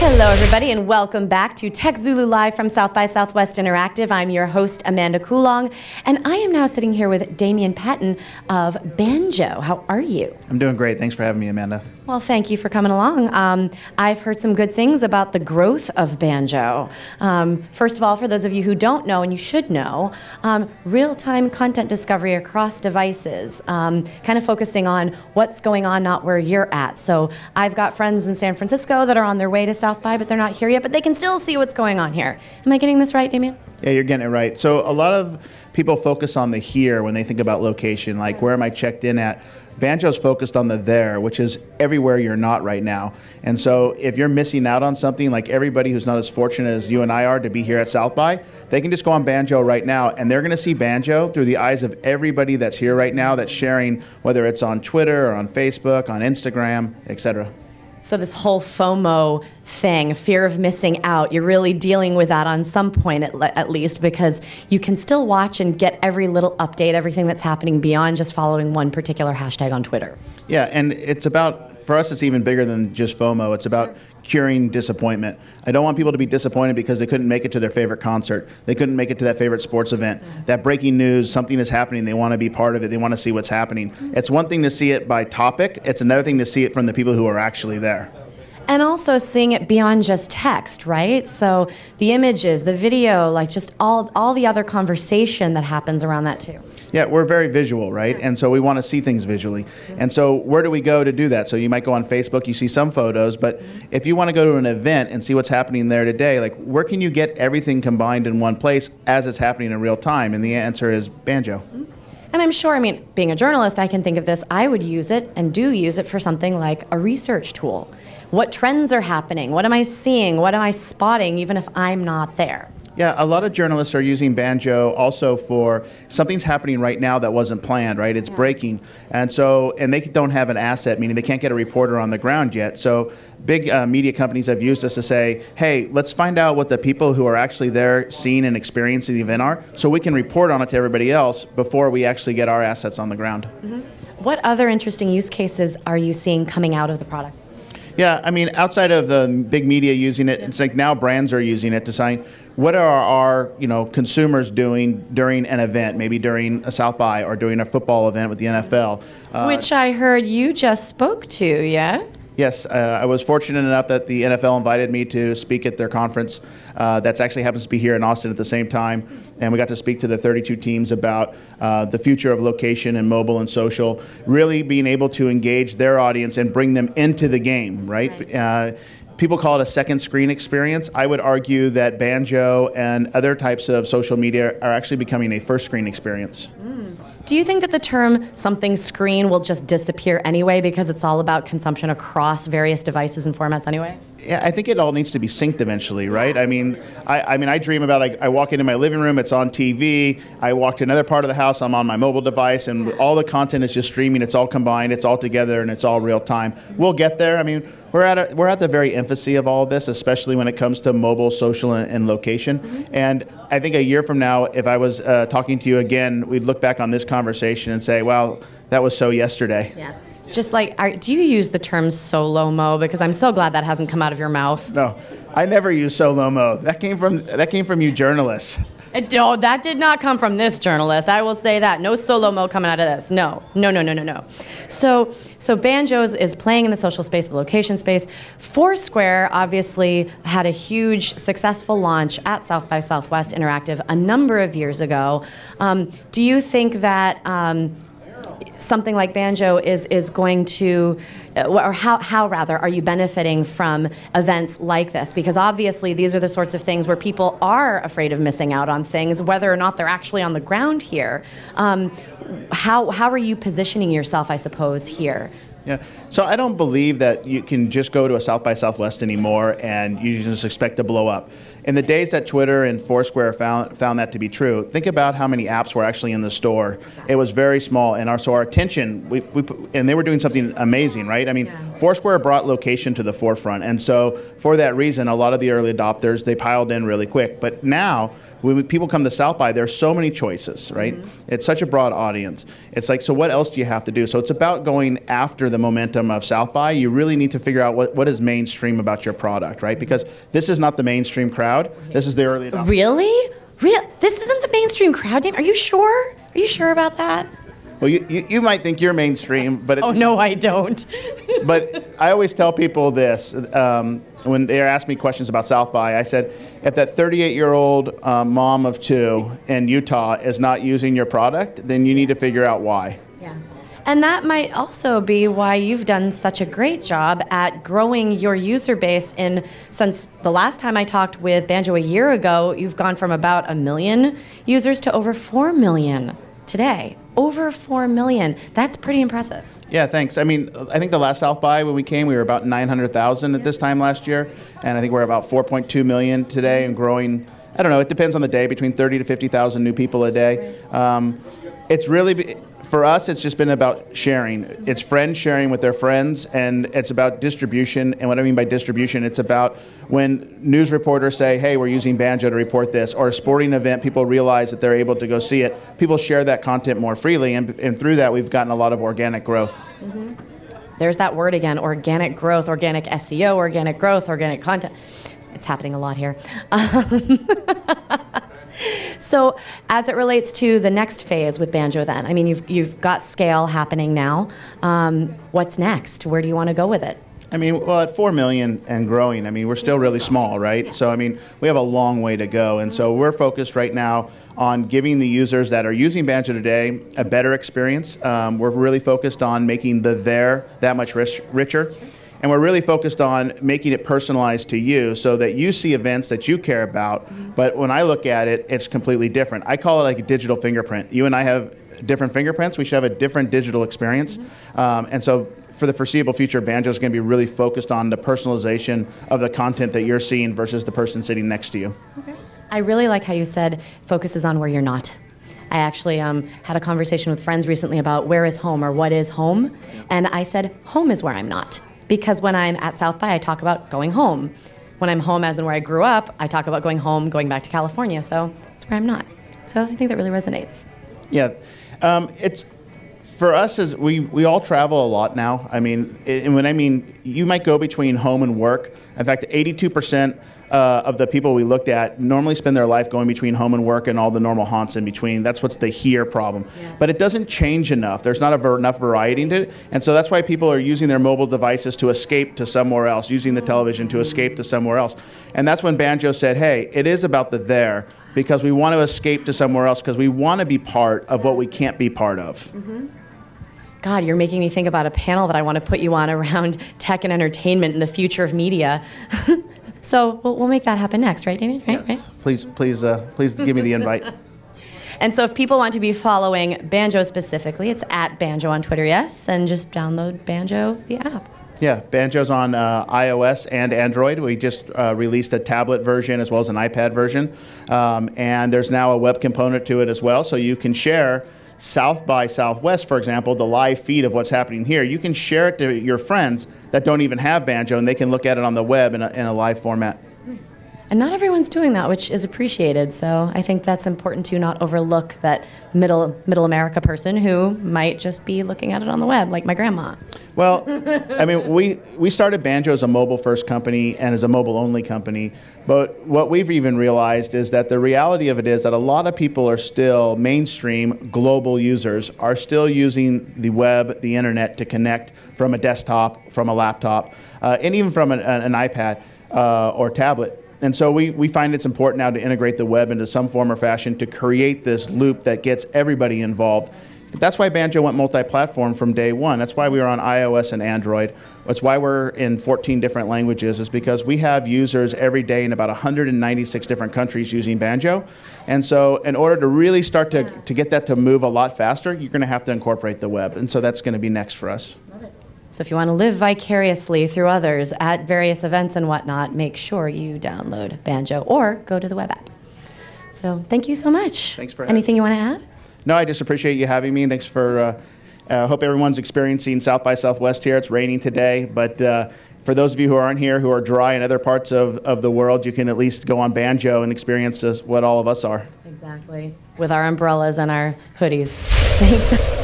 Hello everybody and welcome back to TechZulu Live from South by Southwest Interactive. I'm your host Amanda Coulong and I am now sitting here with Damien Patton of Banjo. How are you? I'm doing great. Thanks for having me, Amanda. Well, thank you for coming along. I've heard some good things about the growth of Banjo. First of all, for those of you who don't know, and you should know, real-time content discovery across devices, kind of focusing on what's going on, not where you're at. So I've got friends in San Francisco that are on their way to South by, but they're not here yet, but they can still see what's going on here. Am I getting this right, Damien? Yeah, you're getting it right. So a lot of people focus on the here when they think about location, like where am I checked in at? Banjo's focused on the there, which is everywhere you're not right now. And so if you're missing out on something, like everybody who's not as fortunate as you and I are to be here at South by, they can just go on Banjo right now, and they're going to see Banjo through the eyes of everybody that's here right now that's sharing, whether it's on Twitter or on Facebook, on Instagram, etc. So this whole FOMO thing, fear of missing out, you're really dealing with that on some point at least, because you can still watch and get every little update, everything that's happening beyond just following one particular hashtag on Twitter. Yeah, and it's about, for us, it's even bigger than just FOMO. It's about curing disappointment. I don't want people to be disappointed because they couldn't make it to their favorite concert. They couldn't make it to that favorite sports event. That breaking news, something is happening, they want to be part of it, they want to see what's happening. It's one thing to see it by topic, it's another thing to see it from the people who are actually there. And also seeing it beyond just text, right? So the images, the video, like just all the other conversation that happens around that too. Yeah, we're very visual, right? And so we want to see things visually. And so where do we go to do that? So you might go on Facebook, you see some photos, but if you want to go to an event and see what's happening there today, like where can you get everything combined in one place as it's happening in real time? And the answer is Banjo. And I'm sure, I mean, being a journalist, I can think of this, I would use it and do use it for something like a research tool. What trends are happening? What am I seeing? What am I spotting, even if I'm not there? Yeah, a lot of journalists are using Banjo also for something's happening right now that wasn't planned, right? It's breaking. And so, and they don't have an asset, meaning they can't get a reporter on the ground yet. So big media companies have used us to say, hey, let's find out what the people who are actually there seeing and experiencing the event are, so we can report on it to everybody else before we actually get our assets on the ground. Mm-hmm. What other interesting use cases are you seeing coming out of the product? Yeah, I mean, outside of the big media using it, it's like now brands are using it to say, what are our consumers doing during an event, maybe during a South by or during a football event with the NFL? Which I heard you just spoke to, yes? Yes, I was fortunate enough that the NFL invited me to speak at their conference. That actually happens to be here in Austin at the same time. And we got to speak to the 32 teams about the future of location and mobile and social, really being able to engage their audience and bring them into the game, right? People call it a second screen experience. I would argue that Banjo and other types of social media are actually becoming a first screen experience. Do you think that the term something screen will just disappear anyway because it's all about consumption across various devices and formats anyway? Yeah, I think it all needs to be synced eventually, right? I mean, I dream about, I walk into my living room, it's on TV. I walk to another part of the house, I'm on my mobile device, and all the content is just streaming. It's all combined, it's all together, and it's all real time. We'll get there. I mean, we're at the very infancy of all of this, especially when it comes to mobile, social, and location. Mm-hmm. And I think a year from now, if I was talking to you again, we'd look back on this conversation and say, well, that was so yesterday. Yeah. Just like, do you use the term solo-mo? Because I'm so glad that hasn't come out of your mouth. No, I never use solo-mo. That came from you journalists. No, that did not come from this journalist. I will say that. No solo-mo coming out of this. No. So Banjo is playing in the social space, the location space. Foursquare obviously had a huge successful launch at South by Southwest Interactive a number of years ago. Do you think that something like Banjo is going to, or how rather, are you benefiting from events like this? Because obviously these are the sorts of things where people are afraid of missing out on things, whether or not they're actually on the ground here. How are you positioning yourself, I suppose, here? Yeah, so I don't believe that you can just go to a South by Southwest anymore and you just expect to blow up. in the days that Twitter and Foursquare found that to be true, think about how many apps were actually in the store. It was very small, and so our attention, and they were doing something amazing, right? I mean, Foursquare brought location to the forefront, and so for that reason, a lot of the early adopters, they piled in really quick. But now, when people come to South by, there's so many choices, right? It's such a broad audience. It's like, so what else do you have to do? So it's about going after the momentum of South by. You really need to figure out what is mainstream about your product, right? Because this is not the mainstream crowd. This is the early adopters. Really? This isn't the mainstream crowd, Damien? Are you sure? Are you sure about that? Well, you might think you're mainstream, but... Oh, no, I don't. But I always tell people this, when they ask me questions about South by, I said, if that 38-year-old mom of 2 in Utah is not using your product, then you need to figure out why. Yeah. And that might also be why you've done such a great job at growing your user base since the last time I talked with Banjo a year ago, you've gone from about 1 million users to over 4 million today. Over 4 million. That's pretty impressive. Yeah, thanks. I mean, I think the last South by when we came, we were about 900,000 at this time last year, and I think we're about 4.2 million today and growing. I don't know, it depends on the day, between 30 to 50,000 new people a day. It's really, for us, it's just been about sharing. It's friends sharing with their friends, and it's about distribution. And what I mean by distribution, it's about when news reporters say, hey, we're using Banjo to report this, or a sporting event, people realize that they're able to go see it. People share that content more freely, and through that, we've gotten a lot of organic growth. There's that word again, organic growth, organic SEO, organic growth, organic content. It's happening a lot here. So as it relates to the next phase with Banjo then, I mean, you've got scale happening now. What's next? Where do you want to go with it? I mean, well, at 4 million and growing, I mean, we're still really small, right? So, I mean, we have a long way to go. And so we're focused right now on giving the users that are using Banjo today a better experience. We're really focused on making the there that much richer. And we're really focused on making it personalized to you so that you see events that you care about. But when I look at it, it's completely different. I call it like a digital fingerprint. You and I have different fingerprints. We should have a different digital experience. And so for the foreseeable future, Banjo is going to be really focused on the personalization of the content that you're seeing versus the person sitting next to you. Okay. I really like how you said focuses on where you're not. I actually had a conversation with friends recently about where is home or what is home. And I said, home is where I'm not. Because when I'm at South by, I talk about going home. When I'm home, as in where I grew up, I talk about going home, going back to California. So it's where I'm not. So I think that really resonates. Yeah, it's for us as we all travel a lot now. I mean, and when I mean, you might go between home and work. In fact, 82% of the people we looked at normally spend their life going between home and work and all the normal haunts in between. That's what's the here problem. Yeah. But it doesn't change enough. There's not enough variety in it. And so that's why people are using their mobile devices to escape to somewhere else, using the television to escape to somewhere else. And that's when Banjo said, hey, it is about the there, because we want to escape to somewhere else because we want to be part of what we can't be part of. God, you're making me think about a panel that I want to put you on around tech and entertainment and the future of media. So we'll make that happen next, right, Damien? Right, yes. right? Please give me the invite. And so if people want to be following Banjo specifically, it's at Banjo on Twitter, yes, and just download Banjo, the app. Yeah, Banjo's on iOS and Android. We just released a tablet version as well as an iPad version. And there's now a web component to it as well, so you can share South by Southwest, for example, the live feed of what's happening here. You can share it to your friends that don't even have Banjo, and they can look at it on the web in a live format. Nice. And not everyone's doing that, which is appreciated. So I think that's important to not overlook that middle America person who might just be looking at it on the web, like my grandma. Well, I mean, we started Banjo as a mobile-first company and as a mobile-only company. But what we've even realized is that the reality of it is that a lot of people are still mainstream global users, are still using the web, the internet to connect from a desktop, from a laptop, and even from an iPad or tablet. And so we find it's important now to integrate the web into some form or fashion to create this loop that gets everybody involved. That's why Banjo went multi-platform from day one. That's why we were on iOS and Android. That's why we're in 14 different languages, is because we have users every day in about 196 different countries using Banjo. And so in order to really start to get that to move a lot faster, you're going to have to incorporate the web. And so that's going to be next for us. Love it. So if you want to live vicariously through others at various events and whatnot, make sure you download Banjo or go to the web app. So thank you so much. Thanks for having Anything me. you want to add? No, I just appreciate you having me. And thanks for, hope everyone's experiencing South by Southwest here. It's raining today, but for those of you who aren't here, who are dry in other parts of the world, you can at least go on Banjo and experience what all of us are. Exactly. With our umbrellas and our hoodies. Thanks.